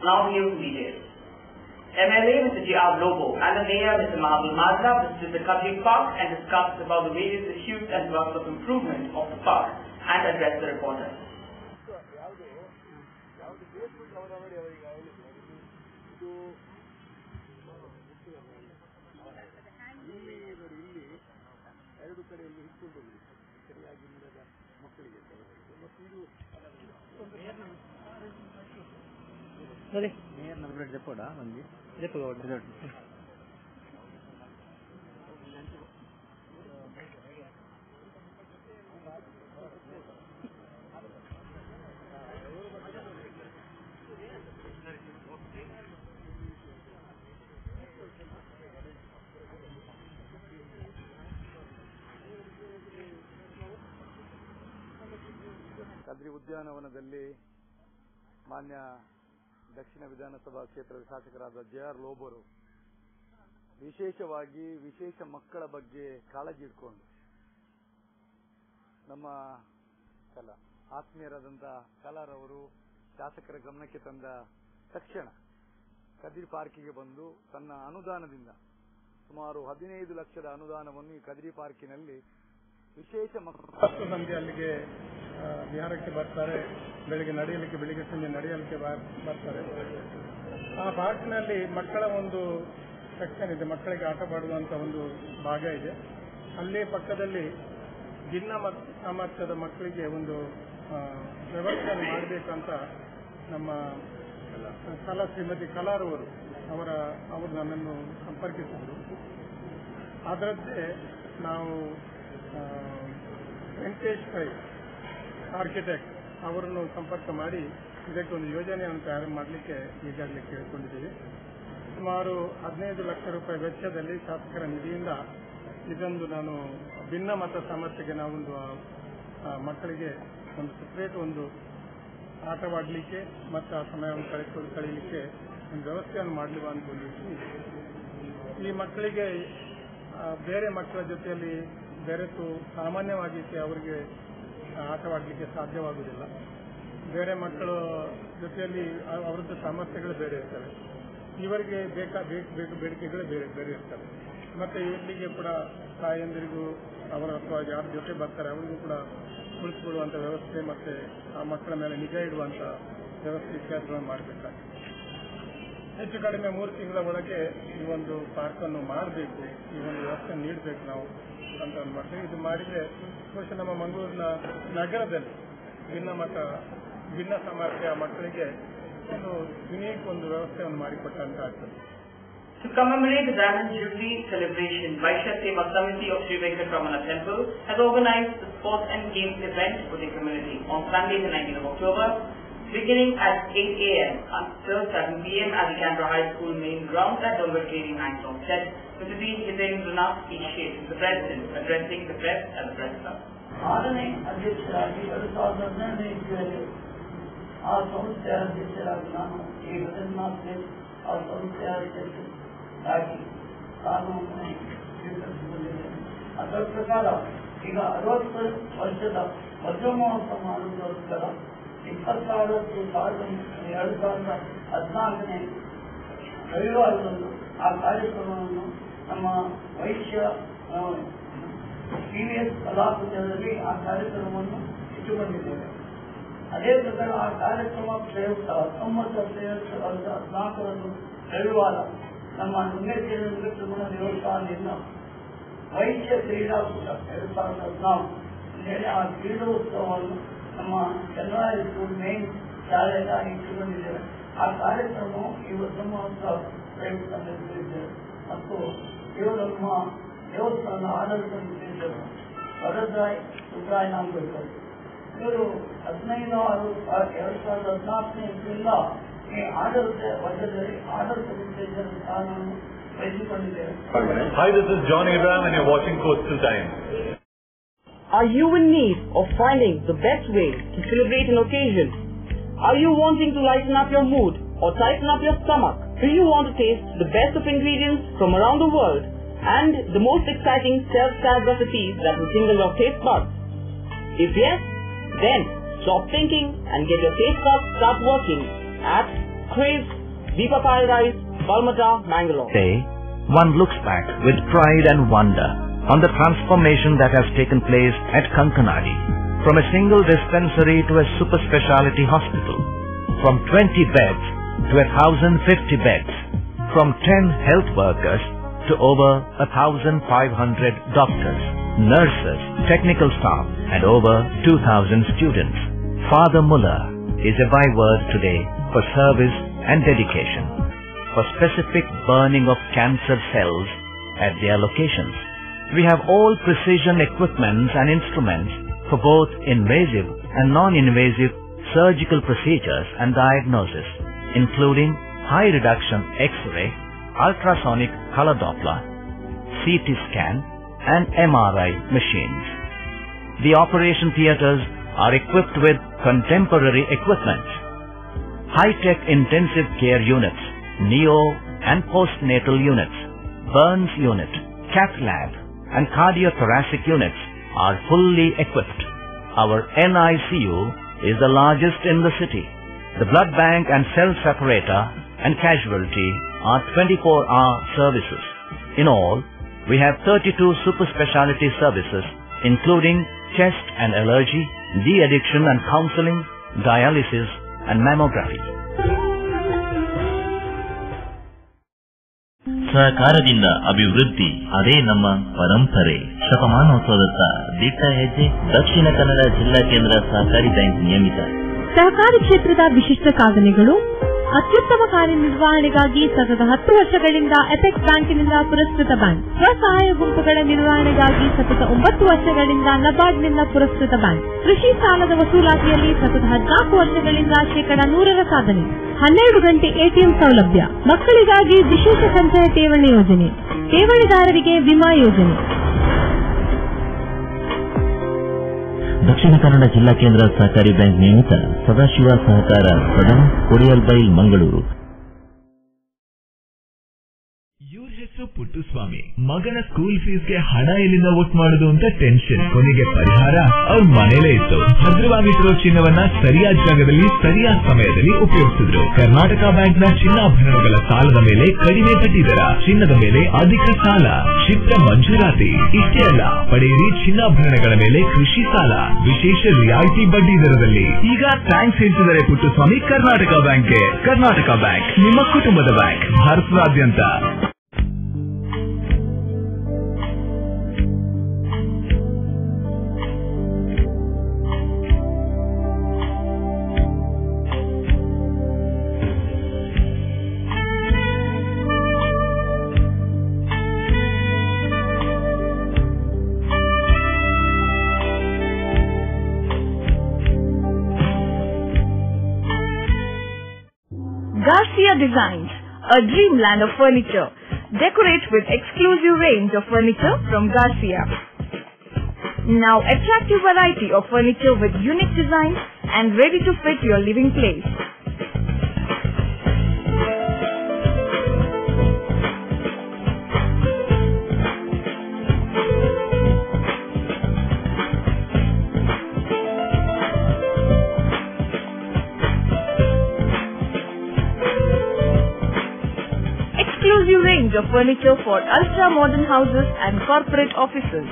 Now the news details. MLA Mr. J.R. Lobo and the Mayor Mr. Mahabul Mazda visited the Kadri Park and discussed about the various issues and works of improvement of the park and addressed the reporters. Kadri ಉದ್ಯಾನವನದಲ್ಲಿ ಮಾನ್ಯ ದಕ್ಷಿಣ ವಿಧಾನಸಭಾ ಕ್ಷೇತ್ರದ ಶಾಸಕರಾದ JR. ಲೋಬರು ವಿಶೇಷವಾಗಿ ವಿಶೇಷ ಮಕ್ಕಳ ಬಗ್ಗೆ ಕಾಳಜಿ ಇಟ್ಕೊಂಡು ನಮ್ಮ ಆತ್ಮೀಯರಾದಂಥ ಕಲಾರವರು ಶಾಸಕರ ಗಮನಕ್ಕೆ ತಂದ ತಕ್ಷಣ ಕದ್ರಿ ಪಾರ್ಕಿಗೆ ಬಂದು ತನ್ನ ಅನುದಾನದಿಂದ ಸುಮಾರು 15 ಲಕ್ಷದ ಅನುದಾನವನ್ನು ಈ ಕದ್ರಿ ಪಾರ್ಕಿನಲ್ಲಿ ವಿಶೇಷ ಮಕ್ಕಳು ಮಂದಿ ಅಲ್ಲಿಗೆ ವಿಹಾರಕ್ಕೆ ಬರ್ತಾರೆ, ಬೆಳಿಗ್ಗೆ ನಡೆಯಲಿಕ್ಕೆ, ಬೆಳಿಗ್ಗೆ ಸಂಜೆ ನಡೆಯಲಿಕ್ಕೆ ಬರ್ತಾರೆ. ಆ ಪಾರ್ಕ್ನಲ್ಲಿ ಮಕ್ಕಳ ಒಂದು ಸೆಕ್ಷನ್ ಇದೆ, ಮಕ್ಕಳಿಗೆ ಆಟ ಆಡುವಂತ ಒಂದು ಭಾಗ ಇದೆ. ಅಲ್ಲೇ ಪಕ್ಕದಲ್ಲಿ ಭಿನ್ನ ಸಾಮರ್ಥ್ಯದ ಮಕ್ಕಳಿಗೆ ಒಂದು ವ್ಯವಸ್ಥೆಯನ್ನು ಮಾಡಬೇಕಂತ ನಮ್ಮ ಶ್ರೀಮತಿ ಕಲಾರವರು ಅವರು ನನ್ನನ್ನು ಸಂಪರ್ಕಿಸಿದರು. ಅದರಂತೆ ನಾವು ವೆಂಕಟೇಶ್ ಪೈ ಆರ್ಕಿಟೆಕ್ಟ್ ಅವರನ್ನು ಸಂಪರ್ಕ ಮಾಡಿ ಇದಕ್ಕೆ ಒಂದು ಯೋಜನೆಯನ್ನು ತಯಾರು ಮಾಡಲಿಕ್ಕೆ ಈಗಾಗಲೇ ಕೇಳಿಕೊಂಡಿದ್ದೀವಿ. ಸುಮಾರು 15 ಲಕ್ಷ ರೂಪಾಯಿ ವೆಚ್ಚದಲ್ಲಿ ಶಾಸಕರ ನಿಧಿಯಿಂದ ಇದೊಂದು ನಾನು ಭಿನ್ನಮತ ಸಾಮರ್ಥ್ಯಕ್ಕೆ ನಾವೊಂದು ಮಕ್ಕಳಿಗೆ ಒಂದು ಸೆಪರೇಟ್ ಒಂದು ಆಟವಾಡಲಿಕ್ಕೆ ಮತ್ತು ಆ ಸಮಯವನ್ನು ಕಳೆಯಲಿಕ್ಕೆ ಒಂದು ವ್ಯವಸ್ಥೆಯನ್ನು ಮಾಡಲಿವ ಅಂದ್ಕೊಂಡಿದ್ವಿ. ಈ ಮಕ್ಕಳಿಗೆ ಬೇರೆ ಮಕ್ಕಳ ಜೊತೆಯಲ್ಲಿ ಬೆರೆತು ಸಾಮಾನ್ಯವಾಗಿ ಅವರಿಗೆ ಆಟವಾಡಲಿಕ್ಕೆ ಸಾಧ್ಯವಾಗುವುದಿಲ್ಲ. ಬೇರೆ ಮಕ್ಕಳ ಜೊತೆಯಲ್ಲಿ ಅವರದ್ದು ಸಾಮರ್ಥ್ಯಗಳು ಬೇರೆ ಇರ್ತವೆ, ಇವರಿಗೆ ಬೇಡಿಕೆಗಳು ಬೇರೆ ಇರ್ತವೆ. ಮತ್ತೆ ಇಲ್ಲಿಗೆ ಕೂಡ ತಾಯಂದಿರಿಗೂ ಅವರ ಅಥವಾ ಯಾರ ಜೊತೆ ಬರ್ತಾರೆ ಅವರಿಗೂ ಕೂಡ ಕುಳಿತುಕೊಳ್ಳುವಂಥ ವ್ಯವಸ್ಥೆ ಮತ್ತೆ ಆ ಮಕ್ಕಳ ಮೇಲೆ ನಿಗಾ ಇಡುವಂಥ ವ್ಯವಸ್ಥೆ ಇತ್ಯಾದಿಗಳನ್ನು ಮಾಡಬೇಕಾಗಿದೆ. ಹೆಚ್ಚು ಕಡಿಮೆ 3 ತಿಂಗಳ ಒಳಗೆ ಈ ಒಂದು ಪಾರ್ಕನ್ನು ಮಾಡಬೇಕು, ಈ ಒಂದು ವ್ಯವಸ್ಥೆ ನೀಡಬೇಕು ನಾವು ಅಂತ ಒಂದು ಮಾಡ್ತೀವಿ. ಇದು ಮಾಡಿದರೆ ಬಹುಶಃ ನಮ್ಮ ಮಂಗಳೂರಿನ ನಗರದಲ್ಲಿ ಭಿನ್ನ ಸಾಮರ್ಥ್ಯ ಮಕ್ಕಳಿಗೆ ಒಂದು ಯುನೀಕ್ ಒಂದು ವ್ಯವಸ್ಥೆಯನ್ನು ಮಾಡಿಕೊಟ್ಟಂತ ಆಗ್ತದೆ. To commemorate the Diamond Jubilee celebration, Vaishya Seva Samiti of Sri Venkatramana Temple has organized the sports and games event for the community on Sunday the 19th of October, beginning at 8 a.m. until 7 p.m. at the Canberra High School main grounds at Dombassery, Mangalore. Said Mr. D. Hithendranath P. the President, addressing the press at the press club. ಆರನೇ ಅಧ್ಯಕ್ಷರಾಗಿ 2012ನೇ ಇಸ್ವಿಯಲ್ಲಿ ಆ ಸಂಸ್ಥೆಯ ಅಧ್ಯಕ್ಷರಾಗಿ ನಾನು ಈ ಹಿತೇಂದ್ರನಾಥ್ ಆ ಸಂಸ್ಥೆಯ ಅಧ್ಯಕ್ಷರಾಗಿ ಕಾನೂನನ್ನು ಸ್ವೀಕರಿಸಿಕೊಂಡಿದ್ದೇನೆ. ಅದರ ಪ್ರಕಾರ ಈಗ 60 ವರ್ಷದ ವಜ್ರ ಮಹೋತ್ಸವ ಮಾಡುವುದಕ್ಕೋಸ್ಕರ 2014ನೇ ರವಿವಾರದಂದು ಆ ಕಾರ್ಯಕ್ರಮವನ್ನು ನಮ್ಮ ವೈಶ್ಯ ಟಿವಿಎಸ್ ಕಲಾಪದಲ್ಲಿ ಆ ಕಾರ್ಯಕ್ರಮವನ್ನು ಇಟ್ಟುಕೊಂಡಿದ್ದೇವೆ. ಅದೇ ಪ್ರಕಾರ ಆ ಕಾರ್ಯಕ್ರಮ ಪ್ರಯುಕ್ತ 1914 ರವಿವಾರ ನಮ್ಮ ಲಿಂಗೇಶ್ವರ ವೆಂಕಟರಮಣ ದೇವಸ್ಥಾನದಿಂದ ವೈಶ್ಯ ಕ್ರೀಡಾಕೂಟ 2014 ಹೇಳಿ ಆ ಕ್ರೀಡೋತ್ಸವವನ್ನು ನಮ್ಮ ಕೆನರಾ ಸ್ಕೂಲ್ ಮೇನ್ ಶಾಲೆಯಾಗಿ ಇಟ್ಟುಕೊಂಡಿದ್ದೇವೆ. ಆ ಕಾರ್ಯಕ್ರಮವು ಈ ವಜ್ರ ಮಹೋತ್ಸವ ಪ್ರಯುಕ್ತ ನಡೆಸಲಿದ್ದೇವೆ ಮತ್ತು ಇವರು ನಮ್ಮ ದೇವಸ್ಥಾನದ ಆಡಳಿತ ನಿರ್ದೇಶಕರು ವರದರಾಯ್ ಸುಬ್ರಾಯ್ ನಾಮಕರ್ ಇವರು 15/6/2014 ಇಸ್ವಿಯಿಂದ ಈ ಆಡಳಿತ ವಜ್ರದಲ್ಲಿ ಆಡಳಿತ ನಿರ್ದೇಶಕರ ಸ್ಥಾನವನ್ನು ವಹಿಸಿಕೊಂಡಿದ್ದೇವೆ. Hi, this is John Abraham and you're watching Coastal Times. Are you in need of finding the best way to celebrate an occasion? Are you wanting to lighten up your mood or tighten up your stomach? Do you want to taste the best of ingredients from around the world and the most exciting self-serve recipes that will tingle your taste buds? If yes, then stop thinking and get your taste buds start working at Craze, Deepakal Rise, Balmata, Mangalore. Today, one looks back with pride and wonder on the transformation that has taken place at Kankanadi. From a single dispensary to a super speciality hospital. From 20 beds to 1,050 beds. From 10 health workers to over 1,500 doctors, nurses, technical staff and over 2,000 students. Father Muller is a byword today for service and dedication, for specific burning of cancer cells at their locations. We have all precision equipments and instruments for both invasive and non-invasive surgical procedures and diagnosis, including high reduction X-ray, ultrasonic color Doppler, CT scan and MRI machines. The operation theatres are equipped with contemporary equipment, high-tech intensive care units, neo and postnatal units, burns unit, cath lab and cardiothoracic units are fully equipped. Our NICU is the largest in the city. The blood bank and cell separator and casualty are 24-hour services. In all, we have 32 super specialty services including chest and allergy, de-addiction and counseling, dialysis and mammography. ಸಹಕಾರದಿಂದ ಅಭಿವೃದ್ಧಿ ಅದೇ ನಮ್ಮ ಪರಂಪರೆ. ಶತಮಾನೋತ್ಸವದತ್ತ ದಿಟ್ಟ ಹೆಜ್ಜೆ. ದಕ್ಷಿಣ ಕನ್ನಡ ಜಿಲ್ಲಾ ಕೇಂದ್ರ ಸಹಕಾರಿ ಬ್ಯಾಂಕ್ ನಿಯಮಿತ. ಸಹಕಾರಿ ಕ್ಷೇತ್ರದ ವಿಶಿಷ್ಟ ಸಾಧನೆಗಳು. ಅತ್ಯುತ್ತಮ ಕಾರ್ಯನಿರ್ವಹಣೆಗಾಗಿ ಸತತ 10 ವರ್ಷಗಳಿಂದ ಎಪೆಕ್ಸ್ ಬ್ಯಾಂಕಿನಿಂದ ಪುರಸ್ಕೃತ ಬ್ಯಾಂಕ್. ಸ್ವಸಹಾಯ ಗುಂಪುಗಳ ನಿರ್ವಹಣೆಗಾಗಿ ಸತತ 9 ವರ್ಷಗಳಿಂದ ನಬಾರ್ಡ್ನಿಂದ ಪುರಸ್ಕೃತ ಬ್ಯಾಂಕ್. ಕೃಷಿ ಸಾಲದ ವಸೂಲಾತಿಯಲ್ಲಿ ಸತತ 14 ವರ್ಷಗಳಿಂದ 100% ಸಾಧನೆ. 12 ಗಂಟೆ ಎಟಿಎಂ ಸೌಲಭ್ಯ. ಮಕ್ಕಳಿಗಾಗಿ ವಿಶೇಷ ಸಂಚಯ ಠೇವಣಿ ಯೋಜನೆ. ಠೇವಣಿದಾರರಿಗೆ ವಿಮಾ ಯೋಜನೆ. ದಕ್ಷಿಣ ಕನ್ನಡ ಜಿಲ್ಲಾ ಕೇಂದ್ರ ಸಹಕಾರಿ ಬ್ಯಾಂಕ್ ನಿಯಮಿತ ಸದಾಶಿವ ಸಹಕಾರ ಸದನ, ಕೊಡಿಯಲ್ಬೈಲ್, ಮಂಗಳೂರು. ಹೆಸರು ಪುಟ್ಟುಸ್ವಾಮಿ. ಮಗನ ಸ್ಕೂಲ್ ಫೀಸ್ಗೆ ಹಣ ಎಲ್ಲಿಂದ ಒಟ್ಟು ಮಾಡುದು ಅಂತ ಟೆನ್ಷನ್. ಕೊನೆಗೆ ಪರಿಹಾರ ಅವ್ರ ಮನೇಲೇ ಇತ್ತು. ಭದ್ರವಾಗಿಟ್ಟಿರೋ ಚಿನ್ನವನ್ನ ಸರಿಯಾದ ಜಾಗದಲ್ಲಿ ಸರಿಯಾದ ಸಮಯದಲ್ಲಿ ಉಪಯೋಗಿಸಿದ್ರು. ಕರ್ನಾಟಕ ಬ್ಯಾಂಕ್ನ ಚಿನ್ನಾಭರಣಗಳ ಸಾಲದ ಮೇಲೆ ಕಡಿಮೆ ಬಡ್ಡಿ ದರ, ಚಿನ್ನದ ಮೇಲೆ ಅಧಿಕ ಸಾಲ, ಕ್ಷಿಪ್ರ ಮಂಜೂರಾತಿ. ಇಷ್ಟೇ ಅಲ್ಲ, ಪಡೆಯಿರಿ ಚಿನ್ನಾಭರಣಗಳ ಮೇಲೆ ಕೃಷಿ ಸಾಲ ವಿಶೇಷ ರಿಯಾಯಿತಿ ಬಡ್ಡಿ ದರದಲ್ಲಿ. ಈಗ ಥ್ಯಾಂಕ್ಸ್ ಹೇಳ್ತಿದ್ದಾರೆ ಪುಟ್ಟುಸ್ವಾಮಿ ಕರ್ನಾಟಕ ಬ್ಯಾಂಕ್ಗೆ. ಕರ್ನಾಟಕ ಬ್ಯಾಂಕ್ ನಿಮ್ಮ ಕುಟುಂಬದ ಬ್ಯಾಂಕ್, ಭಾರತದಾದ್ಯಂತ. Garcia Designs, a dreamland of furniture. Decorate with exclusive range of furniture from Garcia. Now attractive variety of furniture with unique designs and ready to fit your living place. Exclusive range of furniture for ultra-modern houses and corporate offices.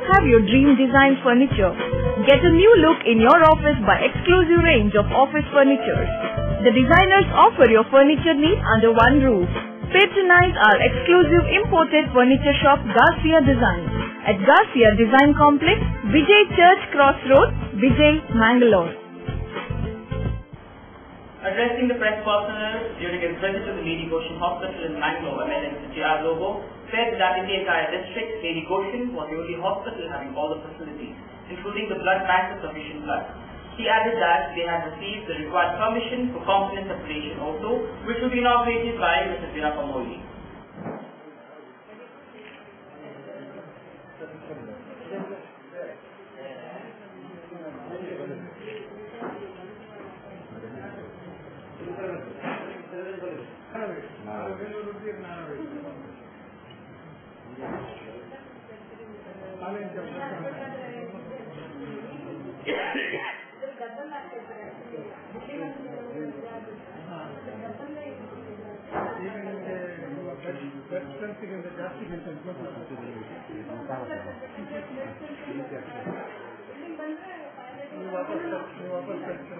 Have your dream design furniture. Get a new look in your office by exclusive range of office furniture. The designers offer your furniture needs under one roof. Patronize our exclusive imported furniture shop Garcia Design at Garcia Design Complex, Vijay Church Cross Road, Vijay, Mangalore. Addressing the press personnel during his visit to the Lady Goshen Hospital in Mangalore, MLA J.R. Lobo said that in the entire district, Lady Goshen was the only hospital having all the facilities, including the blood bank of sufficient blood. He added that they had received the required permission for component separation also, which will be inaugurated by Mr. Virapa Moili. ಈಗ ನಿಮಗೆ bed ಸ್ಟ್ರೆಂತ್ಗಿಂತ ಜಾಸ್ತಿ ಬೇಕು ನೀವು ವಾಪಸ್ ಕಳಿಸ್ತೀರ.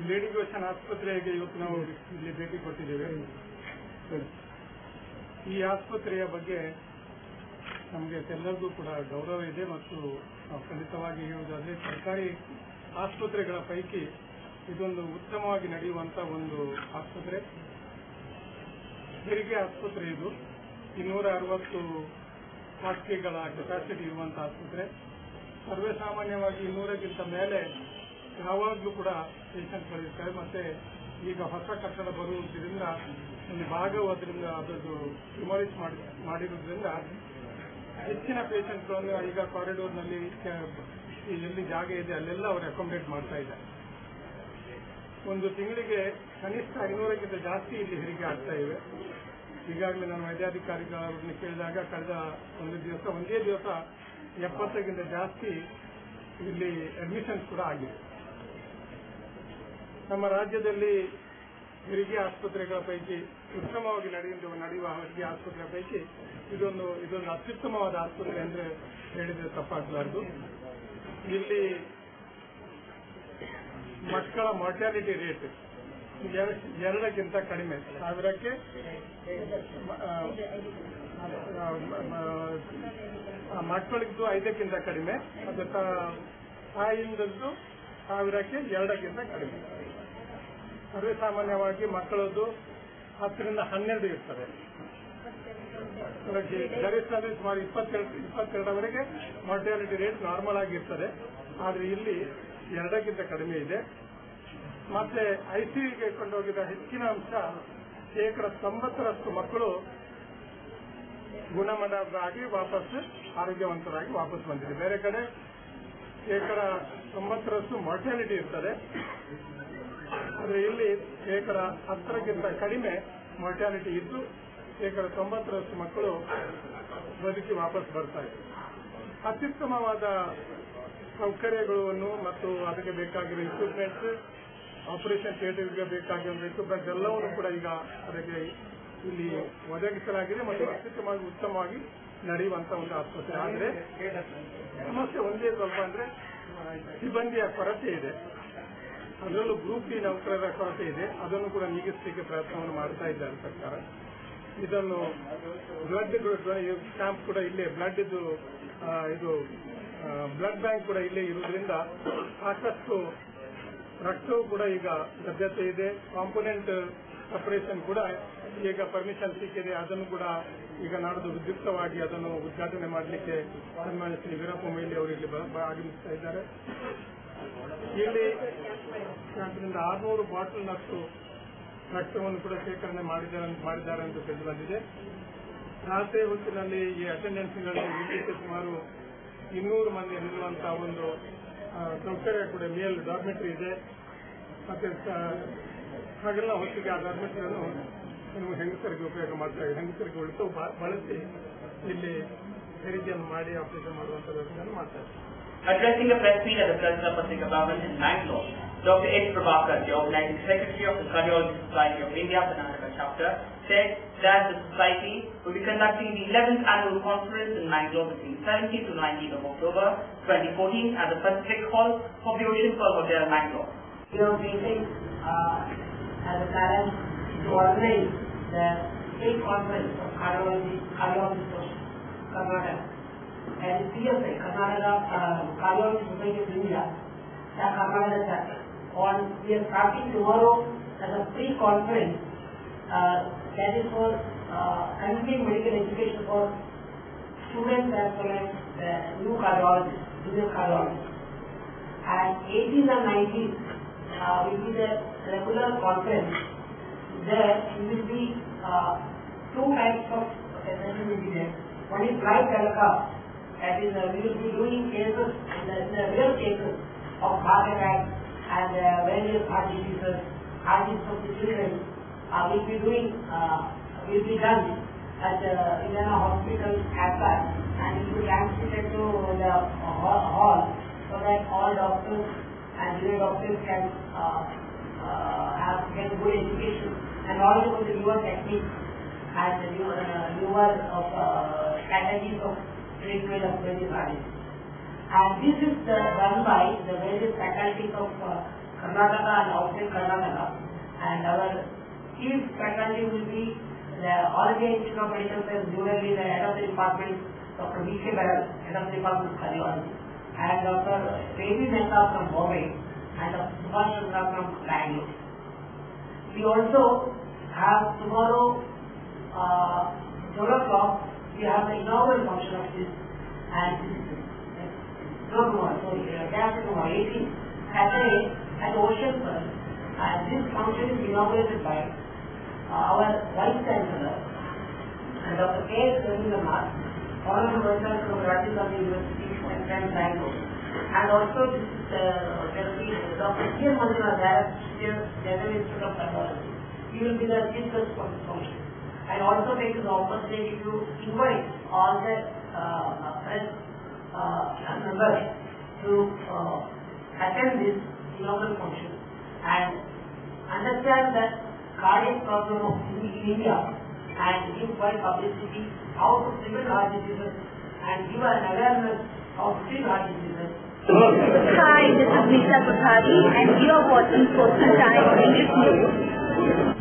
Lady Goschen ಆಸ್ಪತ್ರೆಗೆ ಇವತ್ತು ನಾವು ಇಲ್ಲಿ ಭೇಟಿ ಕೊಟ್ಟಿದ್ದೇವೆ. ಈ ಆಸ್ಪತ್ರೆಯ ಬಗ್ಗೆ ನಮಗೆ ಎಲ್ಲರಿಗೂ ಕೂಡ ಗೌರವ ಇದೆ ಮತ್ತು ಖಂಡಿತವಾಗಿ ಹೇಳುವುದಾದರೆ ಸರ್ಕಾರಿ ಆಸ್ಪತ್ರೆಗಳ ಪೈಕಿ ಇದೊಂದು ಉತ್ತಮವಾಗಿ ನಡೆಯುವಂತ ಒಂದು ಆಸ್ಪತ್ರೆ. ಹೆರಿಗೆ ಆಸ್ಪತ್ರೆ ಇದು 260 ಹಾಸಿಗೆಗಳ ಕೆಪಾಸಿಟಿ ಇರುವಂತಹ ಆಸ್ಪತ್ರೆ. ಸರ್ವೇ ಸಾಮಾನ್ಯವಾಗಿ 200ಕ್ಕಿಂತ ಮೇಲೆ ಯಾವಾಗಲೂ ಕೂಡ ಪೇಷಂಟ್ಗಳಿರ್ತಾರೆ. ಮತ್ತೆ ಈಗ ಹೊಸ ಕಟ್ಟಡ ಬರುವುದರಿಂದ ಒಂದು ಭಾಗವು ಅದರಿಂದ ಅದನ್ನು ಡಿಮಾಲಿಷ್ ಮಾಡಿರುವುದರಿಂದ ಹೆಚ್ಚಿನ ಪೇಷಂಟ್ಗಳನ್ನು ಈಗ ಕಾರಿಡೋರ್ನಲ್ಲಿ ಎಲ್ಲಿ ಜಾಗ ಇದೆ ಅಲ್ಲೆಲ್ಲ ಅವರು ಅಕಾಮಡೇಟ್ ಮಾಡ್ತಾ ಇದ್ದಾರೆ. ಒಂದು ತಿಂಗಳಿಗೆ ಕನಿಷ್ಠ 500ಕ್ಕಿಂತ ಜಾಸ್ತಿ ಇಲ್ಲಿ ಹೆರಿಗೆ ಆಗ್ತಾ ಇವೆ. ಈಗಾಗಲೇ ನಾನು ವೈದ್ಯಾಧಿಕಾರಿಗಳನ್ನು ಕೇಳಿದಾಗ ಕಳೆದ ಒಂದೇ ದಿವಸ 70ಕ್ಕಿಂತ ಜಾಸ್ತಿ ಇಲ್ಲಿ ಅಡ್ಮಿಷನ್ಸ್ ಕೂಡ ಆಗಿದೆ. ನಮ್ಮ ರಾಜ್ಯದಲ್ಲಿ ಹೆರಿಗೆ ಆಸ್ಪತ್ರೆಗಳ ಪೈಕಿ ಉತ್ತಮವಾಗಿ ನಡೆಯುವ ಹೆರಿಗೆ ಆಸ್ಪತ್ರೆ ಪೈಕಿ ಇದೊಂದು ಅತ್ಯುತ್ತಮವಾದ ಆಸ್ಪತ್ರೆ ಅಂದ್ರೆ ಹೇಳಿದ್ರೆ ತಪ್ಪಾಗಲಾರದು. ಇಲ್ಲಿ ಮಕ್ಕಳ ಮಾರ್ಟಾಲಿಟಿ ರೇಟ್ 2ಕ್ಕಿಂತ ಕಡಿಮೆ, 1000ಕ್ಕೆ ಮಕ್ಕಳಿದ್ದು 5ಕ್ಕಿಂತ ಕಡಿಮೆ, ಅದು ತಾಯಿಯಿಂದದ್ದು 1000ಕ್ಕೆ 2ಕ್ಕಿಂತ ಕಡಿಮೆ. ಸರ್ವೇ ಸಾಮಾನ್ಯವಾಗಿ ಮಕ್ಕಳದ್ದು 10ರಿಂದ 12 ಇರ್ತದೆ. ಗರಿಷ್ಠ ಅಂದ್ರೆ ಸುಮಾರು 22ವರೆಗೆ ಮಾರ್ಟಾಲಿಟಿ ರೇಟ್ ನಾರ್ಮಲ್ ಆಗಿರ್ತದೆ. ಆದ್ರೆ ಇಲ್ಲಿ 2ಕ್ಕಿಂತ ಕಡಿಮೆ ಇದೆ. ಮತ್ತೆ ಐಸಿಯುಗೆ ಕೊಂಡೋಗಿದ ಹೆಚ್ಚಿನ ಅಂಶ 90% ಮಕ್ಕಳು ಗುಣಮಟ್ಟವಾಗಿ ವಾಪಸ್ ಆರೋಗ್ಯವಂತರಾಗಿ ವಾಪಸ್ ಬಂದಿದೆ. ಬೇರೆ ಕಡೆ 90% ಮಾರ್ಟಾಲಿಟಿ ಇರ್ತದೆ. ಆದರೆ ಇಲ್ಲಿ 10%ಕ್ಕಿಂತ ಕಡಿಮೆ ಮಾರ್ಟಾಲಿಟಿ ಇದ್ದು 90% ಮಕ್ಕಳು ಬದುಕಿ ವಾಪಸ್ ಬರ್ತಾರೆ. ಅತ್ಯುತ್ತಮವಾದ ಸೌಕರ್ಯಗಳನ್ನು ಮತ್ತು ಅದಕ್ಕೆ ಬೇಕಾಗಿರುವ ಇಕ್ವಿಪ್ಮೆಂಟ್ಸ್, ಆಪರೇಷನ್ ಥಿಯೇಟರ್ಗೆ ಬೇಕಾಗಿರುವ ಇಕ್ವಿಪ್ಮೆಂಟ್ಸ್ ಎಲ್ಲವನ್ನೂ ಕೂಡ ಈಗ ಅದಕ್ಕೆ ಇಲ್ಲಿ ಒದಗಿಸಲಾಗಿದೆ ಮತ್ತು ಅತ್ಯುತ್ತಮವಾಗಿ ಉತ್ತಮವಾಗಿ ನಡೆಯುವಂತಹ ಒಂದು ಆಸ್ಪತ್ರೆ. ಆದರೆ ಸಮಸ್ಯೆ ಒಂದೇ ಸ್ವಲ್ಪ ಅಂದ್ರೆ ಸಿಬ್ಬಂದಿಯ ಕೊರತೆ ಇದೆ. ಅದರಲ್ಲೂ ಗ್ರೂಪ್ ಡಿ ನೌಕರರ ಕೊರತೆ ಇದೆ. ಅದನ್ನು ಕೂಡ ನೀಗಿಸಲಿಕ್ಕೆ ಪ್ರಯತ್ನವನ್ನು ಮಾಡ್ತಾ ಇದ್ದಾರೆ ಸರ್ಕಾರ. ಇದನ್ನು ಬ್ಲಡ್ ಕ್ಯಾಂಪ್ ಕೂಡ ಇಲ್ಲೇ ಬ್ಲಡ್ ಬ್ಯಾಂಕ್ ಕೂಡ ಇಲ್ಲೇ ಇರುವುದರಿಂದ ಸಾಕಷ್ಟು ರಕ್ತವೂ ಕೂಡ ಈಗ ಲಭ್ಯತೆ ಇದೆ. ಕಾಂಪೋನೆಂಟ್ ಸಪರೇಷನ್ ಕೂಡ ಈಗ ಪರ್ಮಿಷನ್ ಸಿಕ್ಕಿದೆ. ಅದನ್ನು ಕೂಡ ಈಗ ನಾಡಿದ್ದು ವಿದ್ಯುಕ್ತವಾಗಿ ಅದನ್ನು ಉದ್ಘಾಟನೆ ಮಾಡಲಿಕ್ಕೆ ಸನ್ಮಾನ್ಯ ಶ್ರೀ ವೀರಪ್ಪ ಮೊಯ್ಲಿ ಅವರು ಇಲ್ಲಿ ಆಗಮಿಸ್ತಾ ಇದ್ದಾರೆ. ಇಲ್ಲಿ 600 ಬಾಟಲ್ನಷ್ಟು ರಕ್ತವನ್ನು ಕೂಡ ಶೇಖರಣೆ ಮಾಡಿದ್ದಾರೆ ಅಂತ ತಿಳಿದು ಬಂದಿದೆ. ರಾತ್ರಿ ಹೊತ್ತಿನಲ್ಲಿ ಈ ಅಟೆಂಡೆನ್ಸ್ಗಳಲ್ಲಿ ವಿದ್ಯುತ್ ಸುಮಾರು 200 ಮಂದಿ ನಿಲ್ಲುವಂತಹ ಒಂದು ಸೌಕರ್ಯ ಕೂಡ ಮೇಲ್ ಡಾರ್ಮೆಟ್ರಿ ಇದೆ. ಮತ್ತೆ ಹಗಲಿನ ಹೊತ್ತಿಗೆ ಆ ಡಾರ್ಮೆಟ್ರಿಯನ್ನು ಹೆಂಗಸರಿಗೆ ಉಪಯೋಗ ಮಾಡ್ತಾ ಇದೆ. ಹೆಂಗಸರಿಗೆ ಉಳಿತು ಬಳಸಿ ಇಲ್ಲಿ ಹೆರಿಗೆಯನ್ನು ಮಾಡಿ ಆಪರೇಷನ್ ಮಾಡುವಂತ ವ್ಯವಸ್ಥೆಯನ್ನು ಮಾಡ್ತಾ ಇದೆ. Addressing a press meet at the Kalsana Patrika Bhavan in Bangalore, Dr. H. Prabhakar, the Organizing Secretary of the Cardiology Society of India, Karnataka chapter, said that the society will be conducting the 11th annual conference in Bangalore between 17th to 19th of October 2014 at the Pacific Hall of the Ocean Pearl Hotel, Bangalore. We are meeting as a parent to organize the state conference of cardiology of Karnataka. And CSI, Karnataka Cardiology Society of India, the Karnataka chapter. We are starting tomorrow as a pre-conference that is for continuing medical education for students as well as the new cardiologists, junior cardiologists. And 18th and 19th will be the regular conference. There will be two types of sessions will be there. One is live telecast That is, we will be doing cases, the real cases of heart attack and various heart diseases of the children will be done at in a hospital as such, and it will be transmitted to the hall so that all doctors and junior doctors can get good education and also the newer techniques and the newer strategies of treatment of various heart diseases. And this is done by the various faculties of Karnataka and outside Karnataka. And our chief faculty will be the All India Institute of Medical Science, New Delhi, the head of the department, Dr. V.K. Baral, head of the department of cardiology, and Dr. Ravi Mehta from Bombay, and Dr. Subhash Chandra from Bangalore. We also have tomorrow, 12 o'clock, we have the inaugural function of this, and day after tomorrow, 18th, Saturday at Ocean Front, and this function is inaugurated by our Vice Chancellor and Dr. K. Ravindranath, Honorable Vice Chancellor of Rajiv Gandhi University and Bangalore. And also this is Dr. C. M. Manjunath, General Institute of Cardiology. He will be the chief guest for this function. And also take this opportunity to invite all the press members to attend this inaugural function and understand that cardiac problem of in India and give wide publicity how to prevent heart diseases and give an awareness of treat heart diseases. Hi, this is Nisha Kothari and you are watching Coastal Time English News.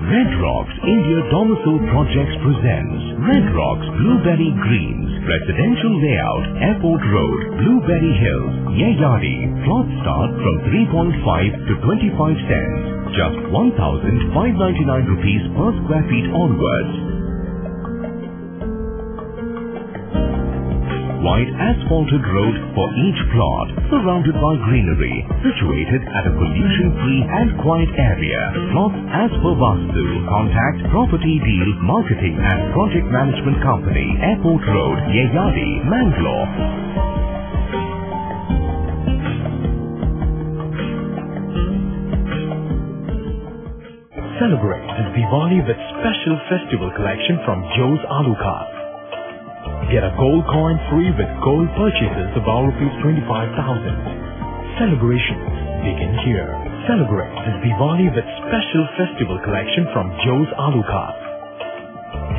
Red Rocks India Domicile Projects presents Red Rocks Blueberry Greens, Residential Layout, Airport Road, Blueberry Hills, Yeyadi. Plots start from 3.5 to 25 cents. Just 1,599 rupees per square feet onwards. Wide asphalted road for each plot, surrounded by greenery, situated at a pollution-free and quiet area. Plots as per Vastu. Contact Property Deal Marketing and Project Management Company, Airport Road, Yeyadi, Mangalore. Celebrate this Diwali with special festival collection from Joe's Alucard. Get a gold coin free with gold purchases above ₹25,000. Celebrations begin here. Celebrate this Diwali with special festival collection from Joe's Alucard.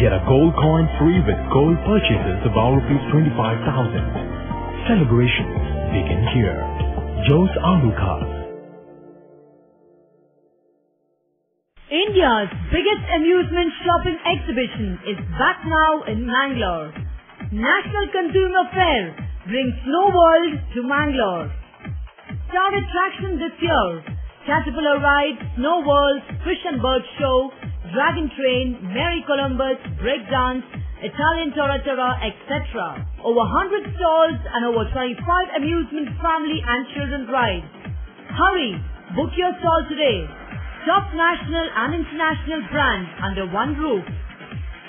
Get a gold coin free with gold purchases above ₹25,000. Celebrations begin here. Joe's Alucard. India's biggest amusement shopping exhibition is back now in Mangalore. National Consumer Fair brings Snow World to Mangalore. Star attraction this year: Caterpillar Ride, Snow World, Fish and Bird Show, Dragon Train, Merry Columbus, Breakdance, Italian Tora, etc. Over 100 stalls and over 25 amusement family and children rides. Hurry! Book your stall today. Top national and international brands under one roof.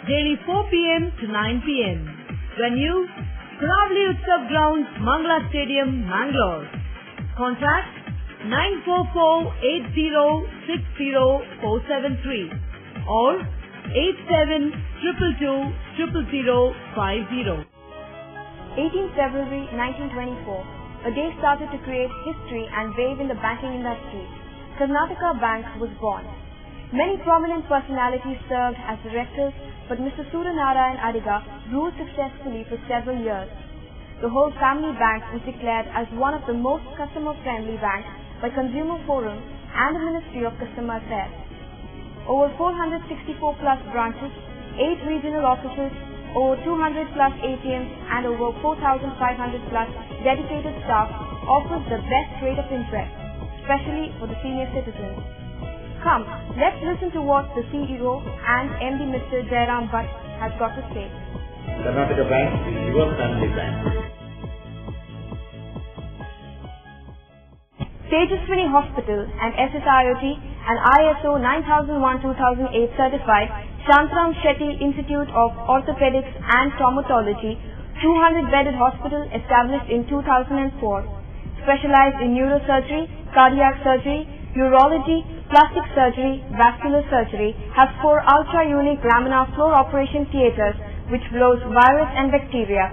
Daily 4 p.m. to 9 p.m. Venue, Karavli Utsav Grounds, Mangala Stadium, Mangalore. Contact 944-8060-473 or 87222050. 18th February 1924, a day started to create history and wave in the banking industry. Karnataka Bank was born. Many prominent personalities served as directors, but Mr. Suryanarayan Adiga ruled successfully for several years. The whole family bank was declared as one of the most customer-friendly banks by Consumer Forum and the Ministry of Customer Affairs. Over 464 plus branches, 8 regional offices, over 200 plus ATMs and over 4,500 plus dedicated staff offers the best rate of interest, especially for the senior citizens. Come, let's listen to what the CEO and MD Mr. Jairam Bhatt has got to say. Karnataka Bank is your family bank. Tejaswini Hospital and SSIOT and ISO 9001-2008 certified Shantaram Shetty Institute of Orthopedics and Traumatology 200-bedded hospital established in 2004, specialized in neurosurgery, cardiac surgery, urology, plastic surgery, vascular surgery, has 4 ultra-unique laminar floor operation theatres which blows virus and bacteria.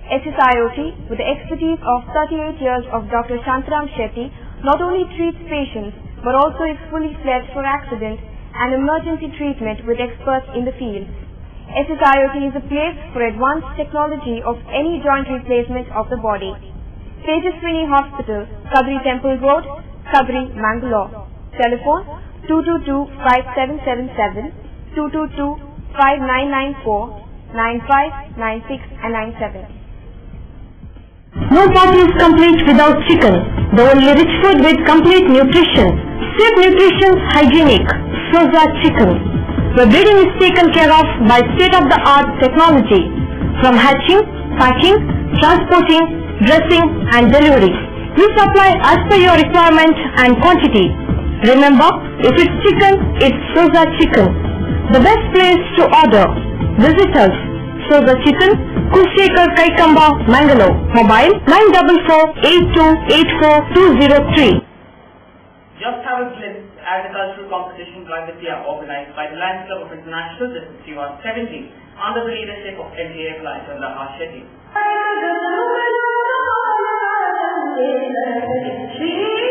SSIOT, with the expertise of 38 years of Dr. Shantaram Shetty, not only treats patients but also is fully fledged for accident and emergency treatment with experts in the field. SSIOT is a place for advanced technology of any joint replacement of the body. Tejaswini Hospital, Kadri Temple Road, Kadri, Mangalore. Telephone 222-5777, 222-5994, 95, 96 and 97. No party is complete without chicken. The only rich food with complete nutrition. Safe nutrition, hygienic. Soza Chicken. The breeding is taken care of by state-of-the-art technology. From hatching, packing, transporting, dressing and delivery. We supply as per your requirement and quantity. Remember, if it's chicken, it's Soza Chicken. The best place to order. Visit us. Soza Chicken, Kushekar Kaikamba, Mangalore. Mobile 944-8284-203. Just have a glimpse at agricultural competition by Vidya organized by the Lions Club of International, this is CR 70, under the leadership of MJF Lions and Lahar Shetty. Please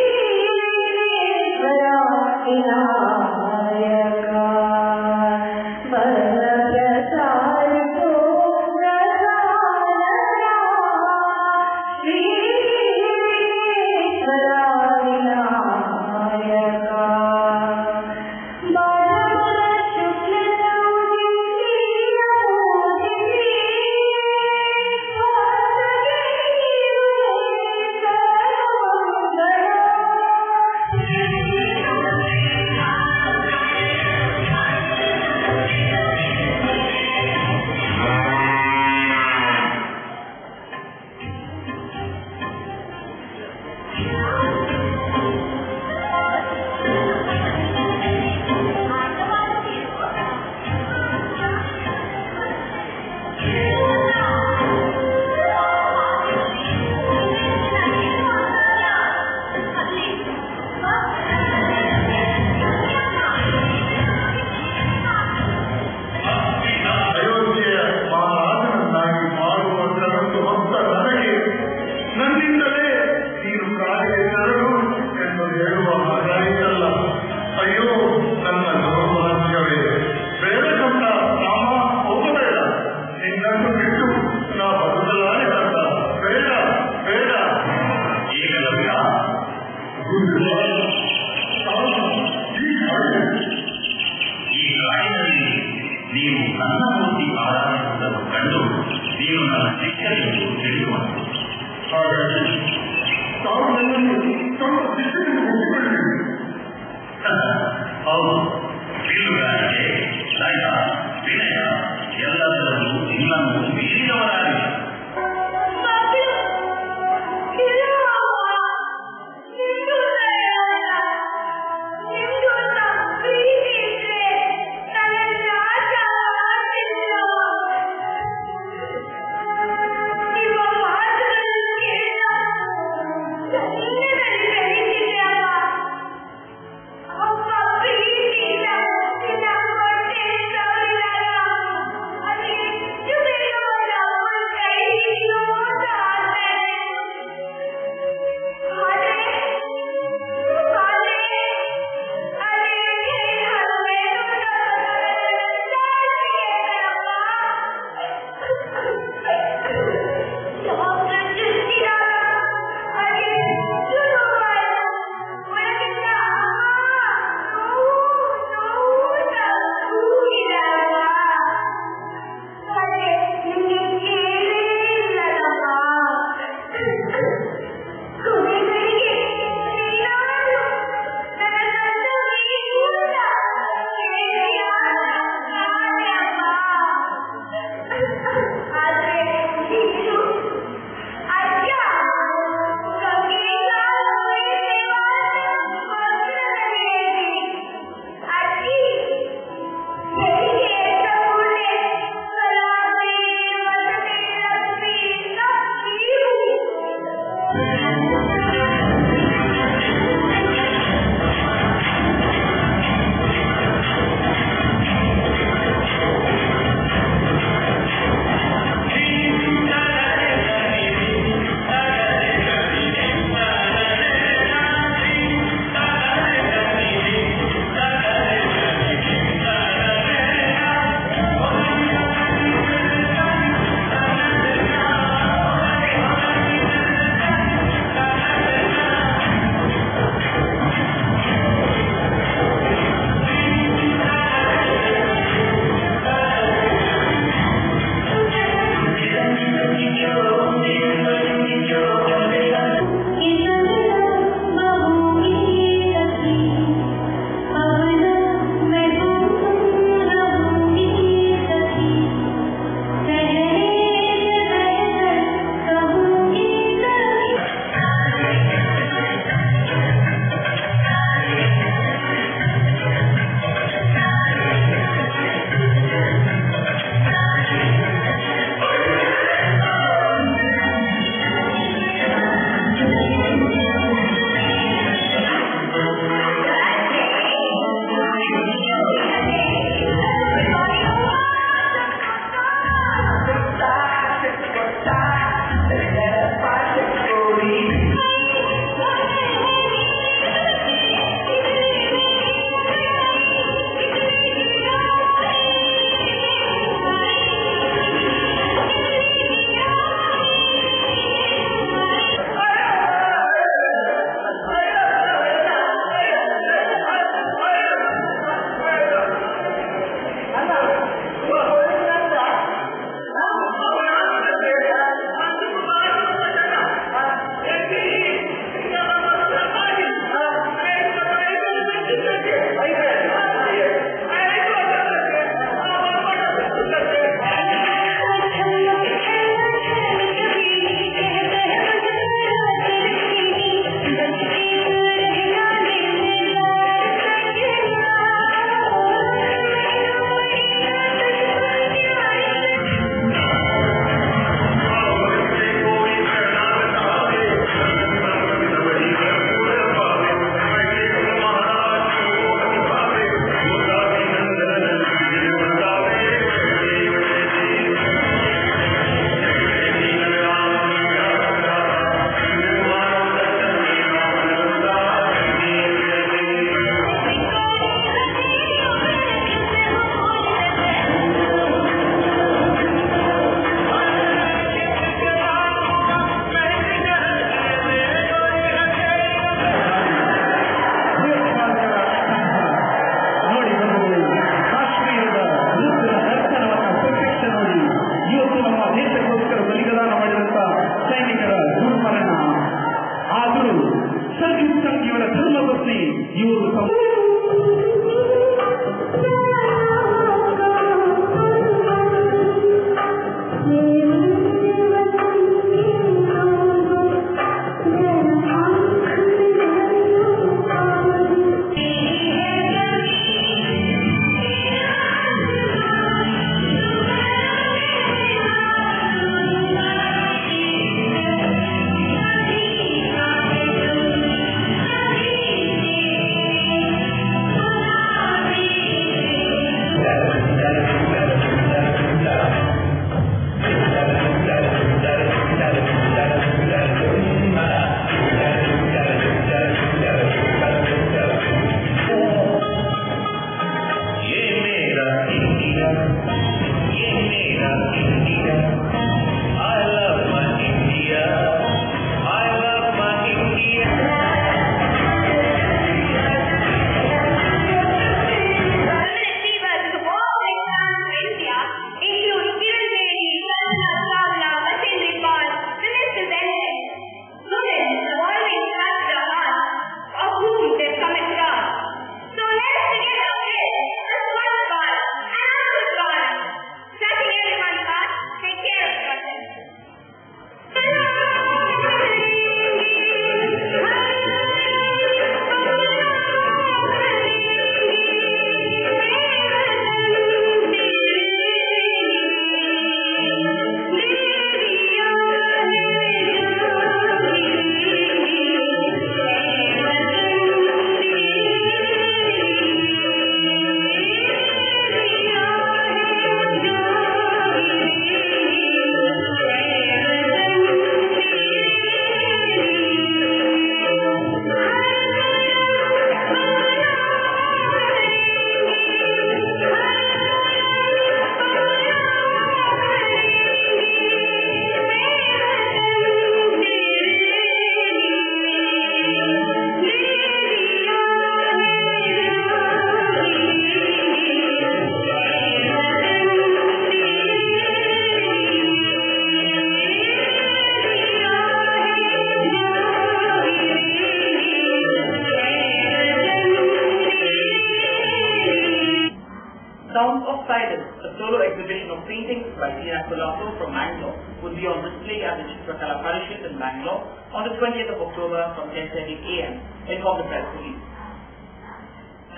Sounds of Silence, a solo exhibition of paintings by Tina Colasso from Mangalore, will be on display at the Chitrakala Parishad in Mangalore on the 20th of October from 10:30 a.m. informed the press release.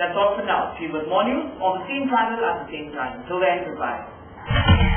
That's all for now. See you with more news on the same channel at the same time. Till then, goodbye.